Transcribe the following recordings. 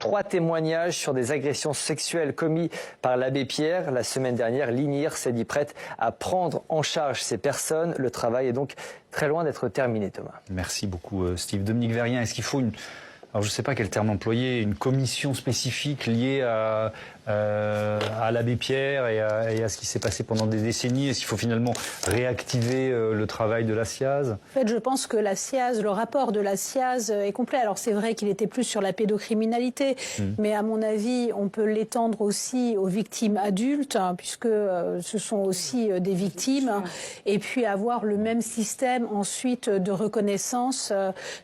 3 témoignages sur des agressions sexuelles commises par l'abbé Pierre. La semaine dernière, l'INIR s'est dit prête à prendre en charge ces personnes. Le travail est donc très loin d'être terminé, Thomas. Merci beaucoup, Steve. Dominique Verrien, est-ce qu'il faut alors je ne sais pas quel terme employer, une commission spécifique liée à l'abbé Pierre et à ce qui s'est passé pendant des décennies? Est-ce qu'il faut finalement réactiver le travail de la SIAZ? En fait, je pense que la SIAZ, le rapport de la SIAZ est complet. Alors c'est vrai qu'il était plus sur la pédocriminalité, mais à mon avis, on peut l'étendre aussi aux victimes adultes, hein, puisque ce sont aussi des victimes, et puis avoir le même système ensuite de reconnaissance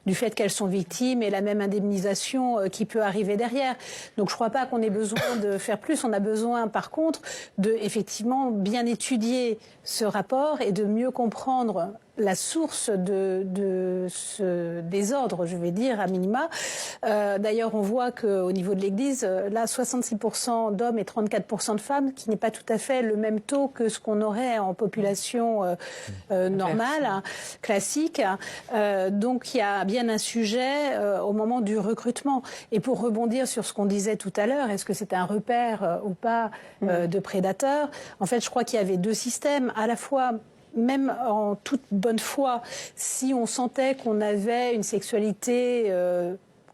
du fait qu'elles sont victimes et la même indemnisation qui peut arriver derrière. Donc je ne crois pas qu'on ait besoin de faire plus. On a besoin par contre de effectivement bien étudier ce rapport et de mieux comprendre la source de ce désordre, je vais dire, à minima. D'ailleurs, on voit qu'au niveau de l'Église, là, 66% d'hommes et 34% de femmes, qui n'est pas tout à fait le même taux que ce qu'on aurait en population normale, hein, classique. Donc, il y a bien un sujet au moment du recrutement. Et pour rebondir sur ce qu'on disait tout à l'heure, est-ce que c'est un repère ou pas de prédateurs? En fait, je crois qu'il y avait deux systèmes. À la fois, même en toute bonne foi, si on sentait qu'on avait une sexualité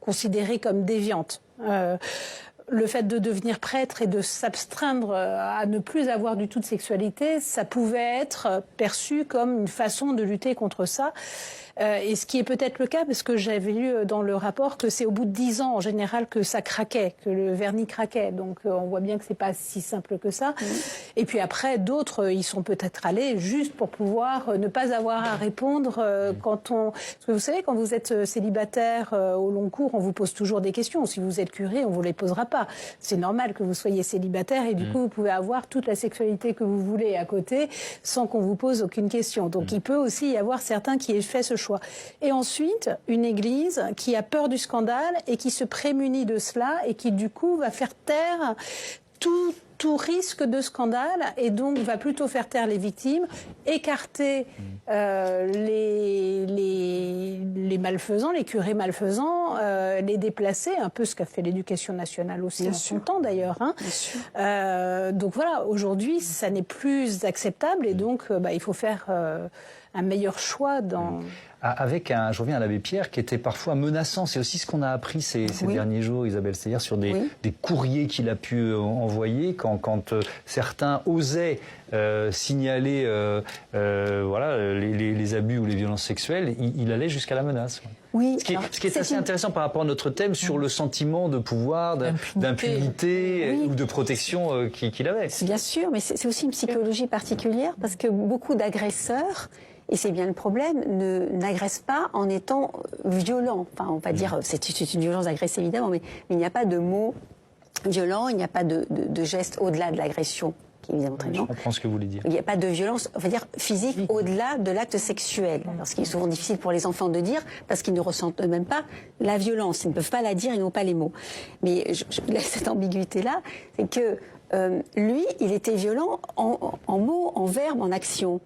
considérée comme déviante, le fait de devenir prêtre et de s'abstreindre à ne plus avoir du tout de sexualité, ça pouvait être perçu comme une façon de lutter contre ça. Et ce qui est peut-être le cas, parce que j'avais lu dans le rapport que c'est au bout de 10 ans en général que ça craquait, que le vernis craquait. Donc on voit bien que c'est pas si simple que ça. Et puis après, d'autres, ils sont peut-être allés juste pour pouvoir ne pas avoir à répondre quand on... Parce que vous savez, quand vous êtes célibataire au long cours, on vous pose toujours des questions. Si vous êtes curé, on vous les posera pas. C'est normal que vous soyez célibataire et du coup, vous pouvez avoir toute la sexualité que vous voulez à côté sans qu'on vous pose aucune question. Donc il peut aussi y avoir certains qui aient fait ce choix. Et ensuite, une église qui a peur du scandale et qui se prémunit de cela et qui du coup va faire taire tout risque de scandale et donc va plutôt faire taire les victimes, écarter les malfaisants, les curés malfaisants, les déplacer, un peu ce qu'a fait l'éducation nationale aussi en son temps d'ailleurs. Hein. Donc voilà, aujourd'hui, ça n'est plus acceptable et donc il faut faire un meilleur choix dans... Avec je reviens à l'abbé Pierre, qui était parfois menaçant. C'est aussi ce qu'on a appris ces derniers jours, Isabelle Steyer, sur des courriers qu'il a pu envoyer quand certains osaient signaler les abus ou les violences sexuelles. Il allait jusqu'à la menace. Oui. Ce qui est assez intéressant par rapport à notre thème sur le sentiment de pouvoir, d'impunité ou de protection qu'il avait. Bien sûr, mais c'est aussi une psychologie particulière parce que beaucoup d'agresseurs, et c'est bien le problème, n'agressent pas en étant violents. Enfin, on va dire, c'est une violence d'agresser évidemment, mais il n'y a pas de mots violents, il n'y a pas de gestes au-delà de l'agression. Évidemment, je comprends ce que vous voulez dire. Il n'y a pas de violence, on va dire, physique au-delà de l'acte sexuel. Alors, ce qui est souvent difficile pour les enfants de dire, parce qu'ils ne ressentent même pas la violence. Ils ne peuvent pas la dire, ils n'ont pas les mots. Mais je laisse cette ambiguïté-là, c'est que lui, il était violent en mots, en verbes, en actions.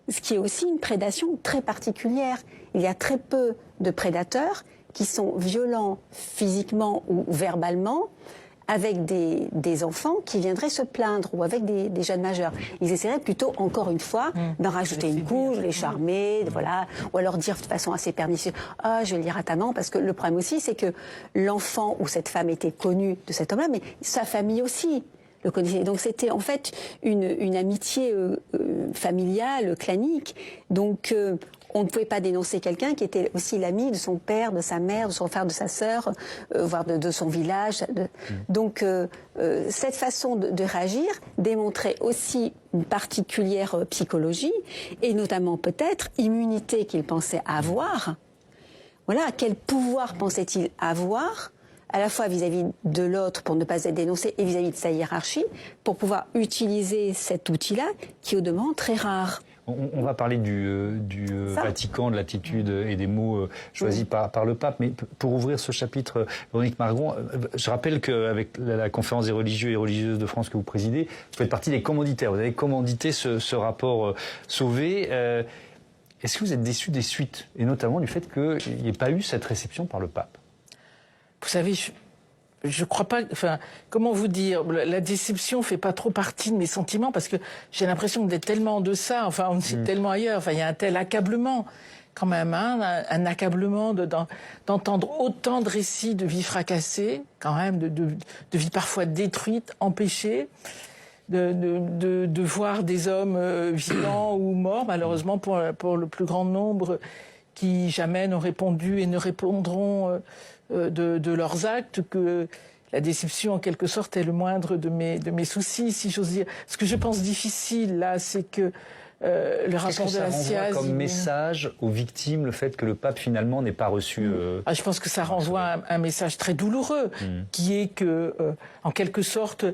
Ce qui est aussi une prédation très particulière. Il y a très peu de prédateurs qui sont violents physiquement ou verbalement, avec des enfants qui viendraient se plaindre ou avec des jeunes majeurs. Ils essaieraient plutôt, encore une fois, d'en rajouter une couche, les charmer, voilà, ou alors dire de façon assez pernicieuse « Ah, je vais le dire à ta maman », parce que le problème aussi, c'est que l'enfant ou cette femme était connue de cet homme-là, mais sa famille aussi le connaissait. Donc c'était en fait une amitié familiale, clanique. Donc on ne pouvait pas dénoncer quelqu'un qui était aussi l'ami de son père, de sa mère, de son frère, de sa sœur, voire de son village. Donc cette façon de réagir démontrait aussi une particulière psychologie et notamment peut-être immunité qu'il pensait avoir. Voilà, quel pouvoir pensait-il avoir à la fois vis-à-vis de l'autre pour ne pas être dénoncé et vis-à-vis de sa hiérarchie, pour pouvoir utiliser cet outil-là, qui est au demeurant très rare. On va parler du Vatican, de l'attitude et des mots choisis par le pape, mais pour ouvrir ce chapitre, Véronique Margon, je rappelle qu'avec la conférence des religieux et religieuses de France que vous présidez, vous faites partie des commanditaires, vous avez commandité ce rapport Sauvé. Est-ce que vous êtes déçu des suites, et notamment du fait qu'il n'y ait pas eu cette réception par le pape ? Vous savez, je crois pas, enfin, comment vous dire, la déception fait pas trop partie de mes sentiments parce que j'ai l'impression d'être tellement en deçà, enfin, on est tellement ailleurs, enfin, il y a un tel accablement, quand même, hein, un accablement d'entendre autant de récits de vies fracassées, quand même, de vies parfois détruites, empêchées, de voir des hommes vivants ou morts, malheureusement pour le plus grand nombre, qui jamais n'ont répondu et ne répondront de leurs actes, que la déception en quelque sorte est le moindre de mes soucis, si j'ose dire. Ce que je pense difficile là, c'est que le rapport de la SIAZ comme message aux victimes, le fait que le pape finalement n'ait pas reçu. Je pense que ça renvoie un message très douloureux, qui est que, en quelque sorte,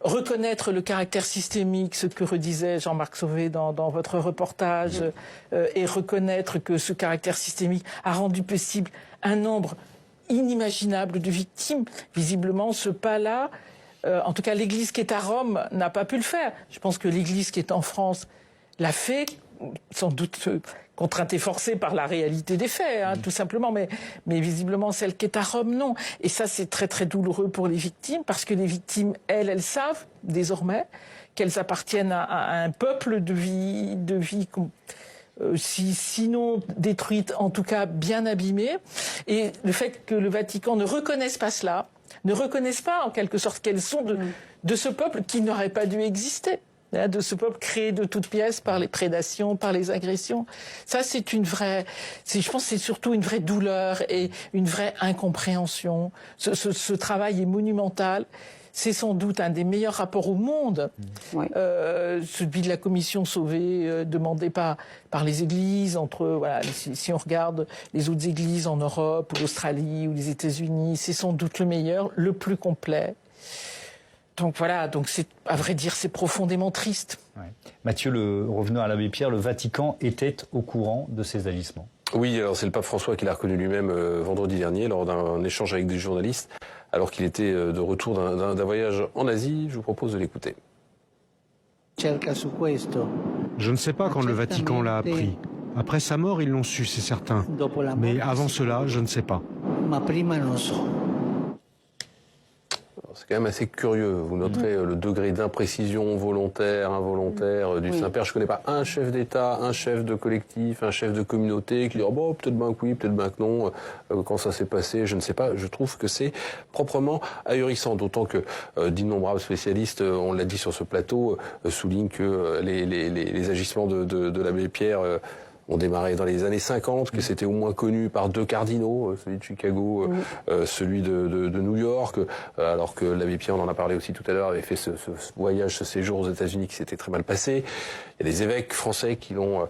reconnaître le caractère systémique, ce que redisait Jean-Marc Sauvé dans votre reportage, et reconnaître que ce caractère systémique a rendu possible un nombre inimaginable de victimes. Visiblement, ce pas-là, en tout cas l'Église qui est à Rome n'a pas pu le faire. Je pense que l'Église qui est en France l'a fait, sans doute contrainte et forcée par la réalité des faits, hein, tout simplement, mais visiblement celle qui est à Rome, non. Et ça, c'est très très douloureux pour les victimes, parce que les victimes, elles savent désormais qu'elles appartiennent à un peuple de vie sinon détruite, en tout cas bien abîmée. Et le fait que le Vatican ne reconnaisse pas cela, ne reconnaisse pas en quelque sorte qu'elles sont de ce peuple qui n'aurait pas dû exister, hein, de ce peuple créé de toutes pièces par les prédations, par les agressions. Ça, c'est une vraie, je pense que c'est surtout une vraie douleur et une vraie incompréhension. Ce travail est monumental. C'est sans doute un des meilleurs rapports au monde, celui de la commission Sauvé, demandé par les églises, voilà, si on regarde les autres églises en Europe, ou l'Australie, ou les États-Unis, c'est sans doute le meilleur, le plus complet. Donc voilà, à vrai dire, c'est profondément triste. Ouais. Mathieu, revenons à l'abbé Pierre, le Vatican était au courant de ces agissements. Oui, alors c'est le pape François qui l'a reconnu lui-même vendredi dernier lors d'un échange avec des journalistes, alors qu'il était de retour d'un voyage en Asie. Je vous propose de l'écouter. Je ne sais pas quand le Vatican l'a appris. Après sa mort, ils l'ont su, c'est certain. Mais avant cela, je ne sais pas. C'est quand même assez curieux. Vous noterez le degré d'imprécision volontaire, involontaire du Saint-Père. Je ne connais pas un chef d'État, un chef de collectif, un chef de communauté qui dit bon, peut-être bien que oui, peut-être bien que non. Quand ça s'est passé, je ne sais pas. Je trouve que c'est proprement ahurissant. D'autant que d'innombrables spécialistes, on l'a dit sur ce plateau, soulignent que les agissements de l'abbé Pierre ont démarré dans les années 50, que c'était au moins connu par 2 cardinaux, celui de Chicago, celui de New York, alors que l'abbé Pierre, on en a parlé aussi tout à l'heure, avait fait ce voyage, ce séjour aux États-Unis qui s'était très mal passé. Il y a des évêques français qui l'ont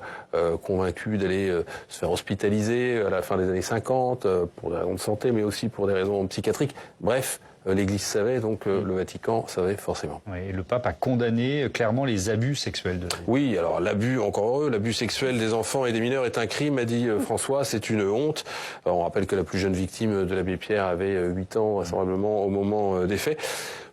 convaincu d'aller se faire hospitaliser à la fin des années 50, pour des raisons de santé, mais aussi pour des raisons psychiatriques. Bref, l'Église savait, donc le Vatican savait forcément. Oui, et le pape a condamné clairement les abus sexuels. Oui, alors l'abus, encore heureux, l'abus sexuel des enfants et des mineurs est un crime, a dit François, c'est une honte. Alors, on rappelle que la plus jeune victime de l'abbé Pierre avait 8 ans, vraisemblablement, au moment des faits.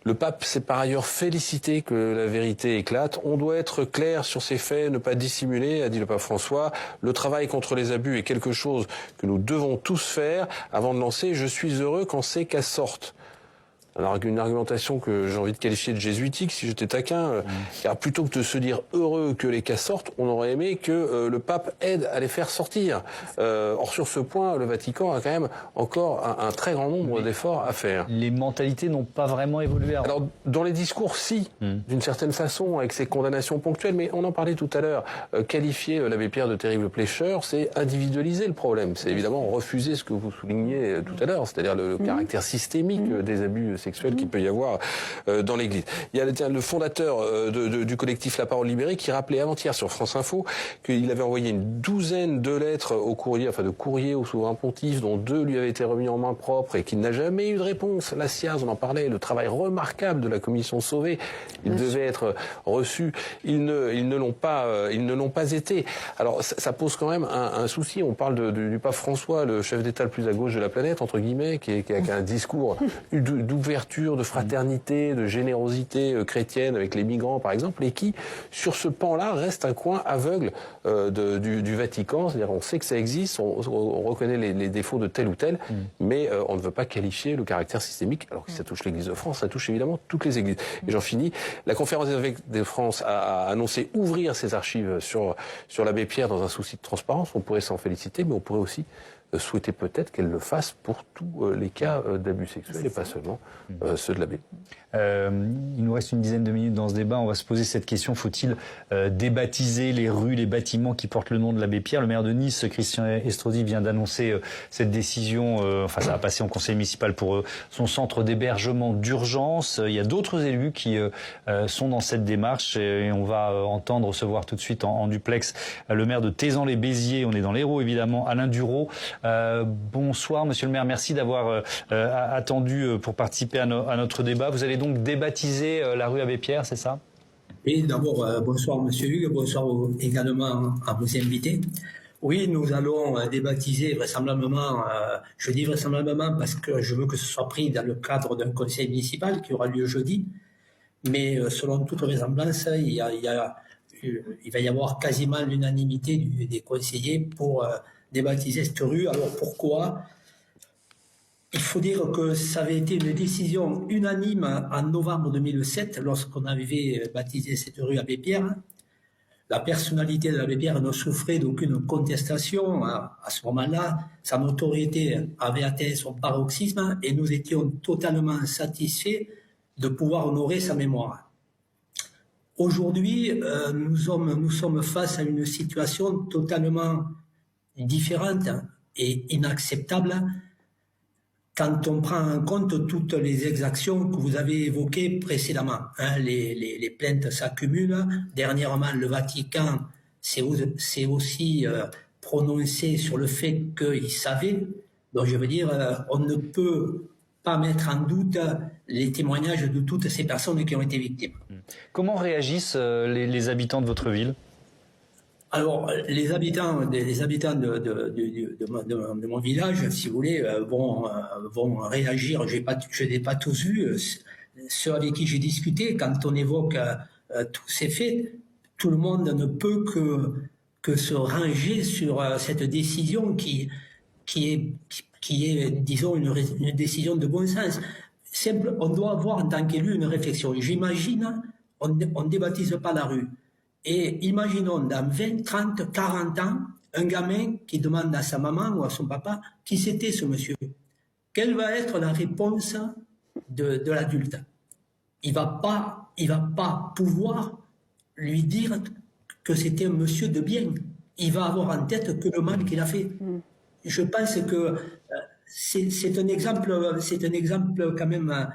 Le pape s'est par ailleurs félicité que la vérité éclate. On doit être clair sur ces faits, ne pas dissimuler, a dit le pape François. Le travail contre les abus est quelque chose que nous devons tous faire. Avant de lancer, je suis heureux quand ces cas sortent. Alors, une argumentation que j'ai envie de qualifier de jésuitique, si j'étais taquin, car plutôt que de se dire heureux que les cas sortent, on aurait aimé que le pape aide à les faire sortir. Or, sur ce point, le Vatican a quand même encore un très grand nombre d'efforts à faire. Les mentalités n'ont pas vraiment évolué. Alors, dans les discours, si, d'une certaine façon, avec ces condamnations ponctuelles, mais on en parlait tout à l'heure, qualifier l'abbé Pierre de terrible plécheur, c'est individualiser le problème. C'est évidemment refuser ce que vous souligniez tout à l'heure, c'est-à-dire le caractère systémique des abus sexuel qu'il peut y avoir dans l'Église. Il y a le fondateur du collectif La Parole Libérée qui rappelait avant-hier sur France Info qu'il avait envoyé une douzaine de lettres au courrier, enfin de courriers au souverain pontife, dont 2 lui avaient été remis en main propre et qu'il n'a jamais eu de réponse. La SIAZ, on en parlait, le travail remarquable de la commission Sauvé, il devait être reçu. Ils ne l'ont pas été. Alors ça pose quand même un souci. On parle du pape François, le chef d'État le plus à gauche de la planète, entre guillemets, qui a un discours d'ouverture d'ouverture, de fraternité, de générosité chrétienne avec les migrants, par exemple, et qui, sur ce pan-là, reste un coin aveugle du Vatican. C'est-à-dire, on sait que ça existe, on reconnaît les défauts de tel ou tel, mais on ne veut pas qualifier le caractère systémique, alors que ça touche l'Église de France, ça touche évidemment toutes les églises. Et j'en finis. La Conférence des évêques de France a annoncé ouvrir ses archives sur l'abbé Pierre dans un souci de transparence. On pourrait s'en féliciter, mais on pourrait aussi souhaiter peut-être qu'elle le fasse pour tous les cas d'abus sexuels et pas seulement ceux de l'abbé. Il nous reste une dizaine de minutes dans ce débat. On va se poser cette question. Faut-il débaptiser les rues, les bâtiments qui portent le nom de l'abbé Pierre? Le maire de Nice, Christian Estrosi, vient d'annoncer cette décision. Enfin, ça va passer en conseil municipal pour son centre d'hébergement d'urgence. Il y a d'autres élus qui sont dans cette démarche et on va entendre, recevoir tout de suite en duplex le maire de Thézan-les-Béziers. On est dans l'Hérault, évidemment, Alain Dureau. Bonsoir, monsieur le maire. Merci d'avoir attendu pour participer à notre débat. Vous allez donc débaptiser la rue Abbé Pierre, c'est ça? Oui, d'abord, bonsoir monsieur Hugues, bonsoir également à vos invités. Oui, nous allons débaptiser vraisemblablement, je dis vraisemblablement parce que je veux que ce soit pris dans le cadre d'un conseil municipal qui aura lieu jeudi, mais selon toute vraisemblance, il va y avoir quasiment l'unanimité des conseillers pour débaptiser cette rue. Alors pourquoi ? Il faut dire que ça avait été une décision unanime en novembre 2007 lorsqu'on avait baptisé cette rue Abbé Pierre. La personnalité de l'abbé Pierre ne souffrait d'aucune contestation. À ce moment-là, sa notoriété avait atteint son paroxysme et nous étions totalement satisfaits de pouvoir honorer sa mémoire. Aujourd'hui, nous sommes face à une situation totalement différente et inacceptable quand on prend en compte toutes les exactions que vous avez évoquées précédemment. Les plaintes s'accumulent. Dernièrement, le Vatican s'est aussi prononcé sur le fait qu'il savait. Donc je veux dire, on ne peut pas mettre en doute les témoignages de toutes ces personnes qui ont été victimes. Comment réagissent les habitants de votre ville ? Alors, les habitants de mon village, si vous voulez, vont réagir. Je n'ai pas tous vus. Ceux avec qui j'ai discuté, quand on évoque tous ces faits, tout le monde ne peut que se ranger sur cette décision qui est, disons, une décision de bon sens. Simple, on doit avoir en tant qu'élu une réflexion. J'imagine, on ne débaptise pas la rue. Et imaginons dans 20, 30, 40 ans, un gamin qui demande à sa maman ou à son papa qui c'était ce monsieur. Quelle va être la réponse de l'adulte? Il va pas pouvoir lui dire que c'était un monsieur de bien. Il va avoir en tête que le mal qu'il a fait. Je pense que c'est un exemple quand même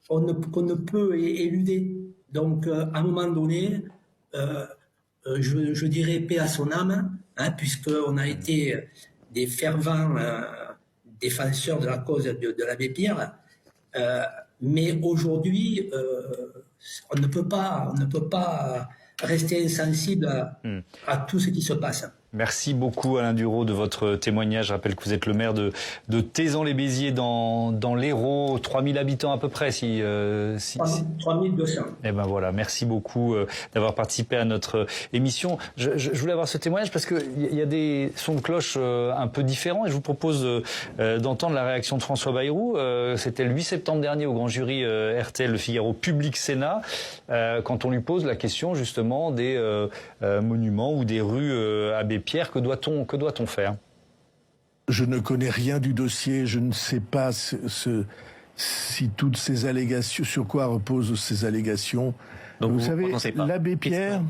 qu'on ne peut éluder. Donc, à un moment donné, je dirais paix à son âme, puisqu'on a été des fervents défenseurs de la cause de l'abbé Pierre, mais aujourd'hui, on ne peut pas rester insensible à tout ce qui se passe. Merci beaucoup Alain Dureau de votre témoignage. Je rappelle que vous êtes le maire de Thézan-les-Béziers dans l'Hérault, 3000 habitants à peu près. 3200. Eh ben voilà, merci beaucoup d'avoir participé à notre émission. Je voulais avoir ce témoignage parce qu'il y a des sons de cloche un peu différents et je vous propose d'entendre la réaction de François Bayrou. C'était le 8 septembre dernier au grand jury RTL Le Figaro Public Sénat quand on lui pose la question justement des monuments ou des rues Abbé Pierre. Que doit-on faire? Je ne connais rien du dossier, je ne sais pas si toutes ces allégations, sur quoi reposent ces allégations. Donc vous savez, l'abbé Pierre,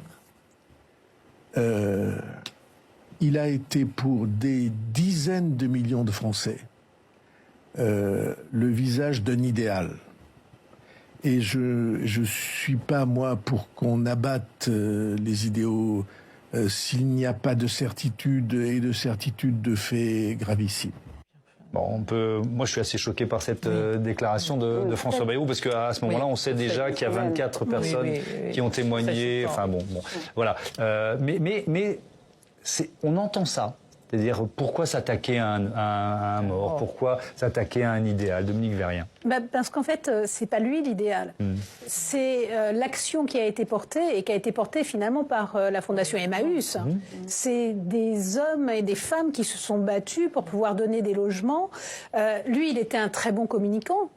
il a été pour des dizaines de millions de Français le visage d'un idéal. Et je suis pas, moi, pour qu'on abatte les idéaux s'il n'y a pas de certitude et de certitude de faits gravissimes. Bon, moi, je suis assez choqué par cette déclaration de François Bayrou, parce qu'à ce moment-là, on sait déjà qu'il y a 24 personnes qui ont témoigné. Enfin bon, voilà. Mais on entend ça. C'est-à-dire, pourquoi s'attaquer à un mort? Pourquoi s'attaquer à un idéal? Dominique Vérien. Parce qu'en fait, c'est pas lui l'idéal. C'est l'action qui a été portée et qui a été portée finalement par la Fondation Emmaüs. C'est des hommes et des femmes qui se sont battus pour pouvoir donner des logements. Lui, il était un très bon communicant.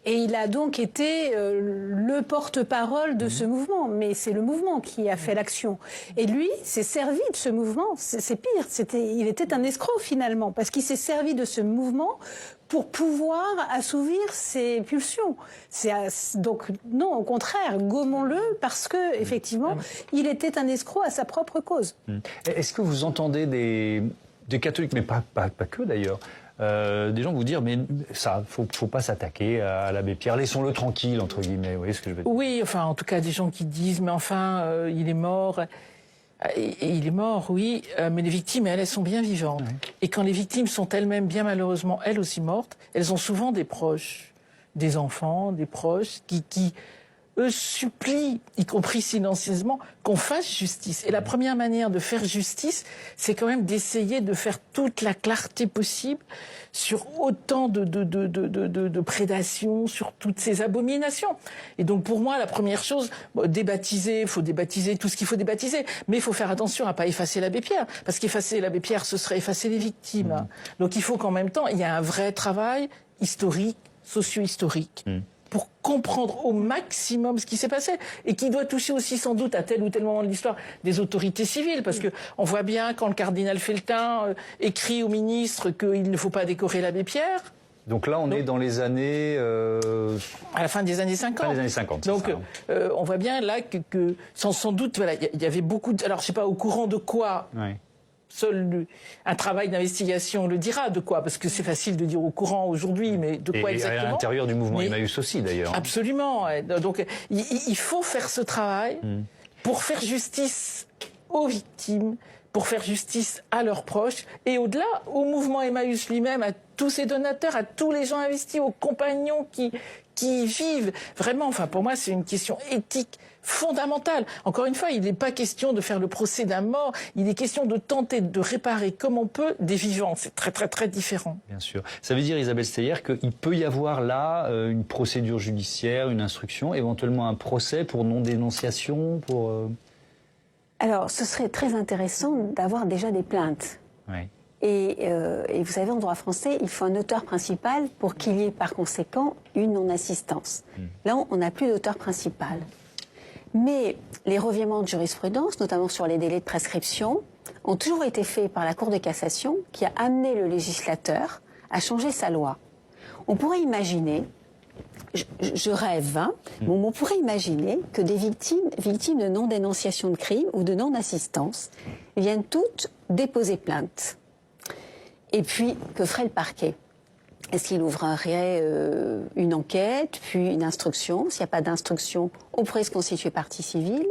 Et il a donc été le porte-parole de ce mouvement. Mais c'est le mouvement qui a fait l'action. Et lui s'est servi de ce mouvement. C'est pire. Il était un escroc finalement. Parce qu'il s'est servi de ce mouvement pour pouvoir assouvir ses pulsions. Donc non, au contraire, gommons-le parce que effectivement, il était un escroc à sa propre cause. Est-ce que vous entendez des catholiques, mais pas que d'ailleurs, des gens vous dire, mais ça, faut pas s'attaquer à l'abbé Pierre, laissons-le tranquille, entre guillemets, vous voyez ce que je veux dire? Oui, enfin, en tout cas, des gens qui disent, mais enfin, il est mort. Il est mort, oui, mais les victimes, elles sont bien vivantes. Et quand les victimes sont elles-mêmes, bien malheureusement, elles aussi mortes, elles ont souvent des proches, des enfants, des proches, qui eux supplient, y compris silencieusement, qu'on fasse justice. Et la première manière de faire justice, c'est quand même d'essayer de faire toute la clarté possible sur autant de prédations, sur toutes ces abominations. Et donc pour moi, la première chose, débaptiser, il faut débaptiser tout ce qu'il faut débaptiser, mais il faut faire attention à pas effacer l'abbé Pierre, parce qu'effacer l'abbé Pierre, ce serait effacer les victimes. Donc il faut qu'en même temps, il y ait un vrai travail historique, socio-historique, pour comprendre au maximum ce qui s'est passé et qui doit toucher aussi sans doute à tel ou tel moment de l'histoire des autorités civiles, parce que on voit bien quand le cardinal Felletin écrit au ministre qu'il ne faut pas décorer l'abbé Pierre. Donc là, on est dans les années... à la fin des années 50. Fin des années 50. Donc, on voit bien là que sans doute, voilà, il y avait beaucoup de... Alors, je sais pas au courant de quoi... Ouais. Seul un travail d'investigation le dira, de quoi, parce que c'est facile de dire au courant aujourd'hui, mais de quoi exactement? Et à l'intérieur du mouvement Emmaüs aussi, d'ailleurs. Absolument. Donc, il faut faire ce travail pour faire justice aux victimes, pour faire justice à leurs proches, et au-delà, au mouvement Emmaüs lui-même, à tous ses donateurs, à tous les gens investis, aux compagnons qui vivent. Vraiment, enfin, pour moi, c'est une question éthique fondamentale. Encore une fois, il n'est pas question de faire le procès d'un mort, il est question de tenter de réparer comme on peut des vivants. C'est très, très, très différent. Bien sûr. Ça veut dire, Isabelle Steyer, qu'il peut y avoir là une procédure judiciaire, une instruction, éventuellement un procès pour non-dénonciation, pour... Alors, ce serait très intéressant d'avoir déjà des plaintes. Oui. Et vous savez, en droit français, il faut un auteur principal pour qu'il y ait par conséquent une non-assistance. Là, on n'a plus d'auteur principal. Mais les revirements de jurisprudence, notamment sur les délais de prescription, ont toujours été faits par la Cour de cassation qui a amené le législateur à changer sa loi. On pourrait imaginer, je rêve, hein, mais on pourrait imaginer que des victimes de non-dénonciation de crime ou de non-assistance viennent toutes déposer plainte. Et puis, que ferait le parquet? Est-ce qu'il ouvrirait une enquête, puis une instruction? S'il n'y a pas d'instruction, on pourrait se constituer partie civile.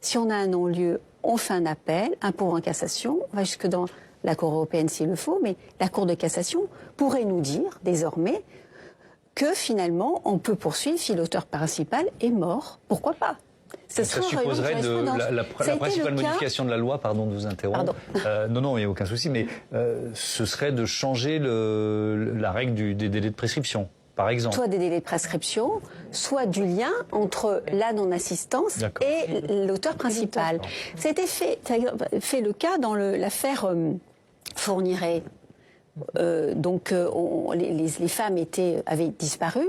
Si on a un non-lieu, on fait un appel, un pourvoi en cassation, on va jusque dans la Cour européenne s'il le faut, mais la Cour de cassation pourrait nous dire, désormais, que finalement, on peut poursuivre si l'auteur principal est mort. Pourquoi pas? Ça supposerait la principale modification de la loi, pardon de vous interrompre. Non, il n'y a aucun souci, mais ce serait de changer la règle des délais de prescription, par exemple. Soit des délais de prescription, soit du lien entre la non-assistance et l'auteur principal. C'était fait le cas dans l'affaire Fourniret. Les femmes avaient disparu.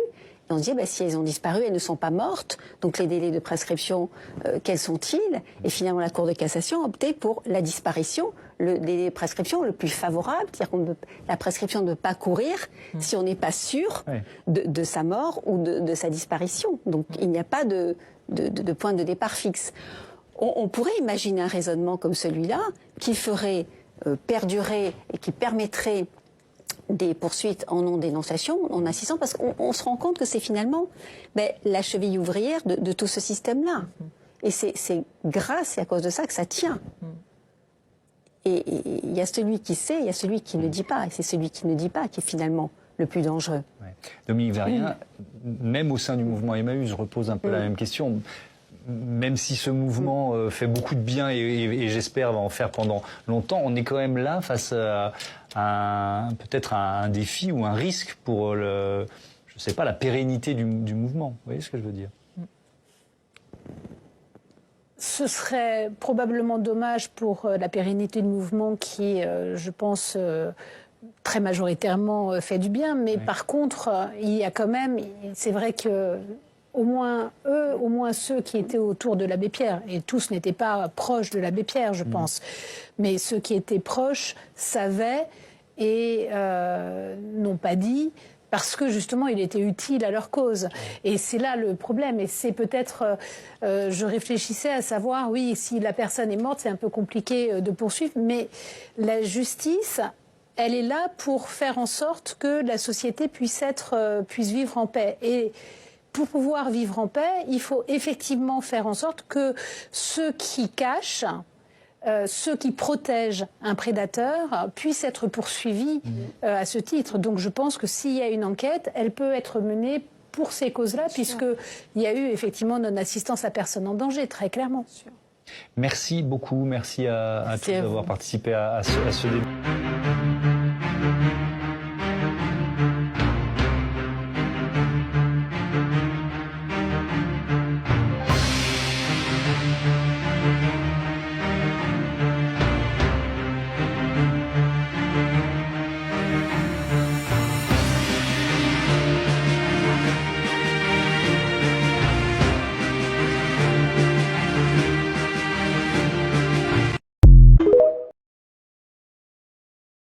Et on se dit, si elles ont disparu, elles ne sont pas mortes. Donc les délais de prescription, quels sont-ils? Et finalement, la Cour de cassation a opté pour la disparition, le délai de prescription le plus favorable, c'est-à-dire que la prescription ne peut pas courir si on n'est pas sûr de sa mort ou de sa disparition. Donc il n'y a pas de point de départ fixe. On pourrait imaginer un raisonnement comme celui-là qui ferait perdurer et qui permettrait des poursuites en non-dénonciation, en assistant, parce qu'on se rend compte que c'est finalement la cheville ouvrière de tout ce système-là. Et c'est grâce et à cause de ça que ça tient. Et il y a celui qui sait, il y a celui qui ne dit pas. Et c'est celui qui ne dit pas qui est finalement le plus dangereux. Ouais. Dominique Vérien, même au sein du mouvement Emmaüs, je repose un peu la même question. même si ce mouvement fait beaucoup de bien et j'espère va en faire pendant longtemps, on est quand même là face à peut-être un défi ou un risque pour je sais pas, la pérennité du mouvement. Vous voyez ce que je veux dire? Ce serait probablement dommage pour la pérennité du mouvement qui, je pense, très majoritairement fait du bien. Mais par contre, il y a quand même, c'est vrai que au moins ceux qui étaient autour de l'abbé Pierre, et tous n'étaient pas proches de l'abbé Pierre, je pense, mais ceux qui étaient proches savaient et n'ont pas dit, parce que justement il était utile à leur cause. Et c'est là le problème. Et c'est peut-être, je réfléchissais à savoir, oui, si la personne est morte, c'est un peu compliqué de poursuivre, mais la justice, elle est là pour faire en sorte que la société puisse vivre en paix. Et pour pouvoir vivre en paix, il faut effectivement faire en sorte que ceux qui cachent, ceux qui protègent un prédateur puissent être poursuivis à ce titre. Donc je pense que s'il y a une enquête, elle peut être menée pour ces causes-là, puisqu'il y a eu effectivement non-assistance à personne en danger, très clairement. Merci beaucoup, merci à tous d'avoir participé à ce débat.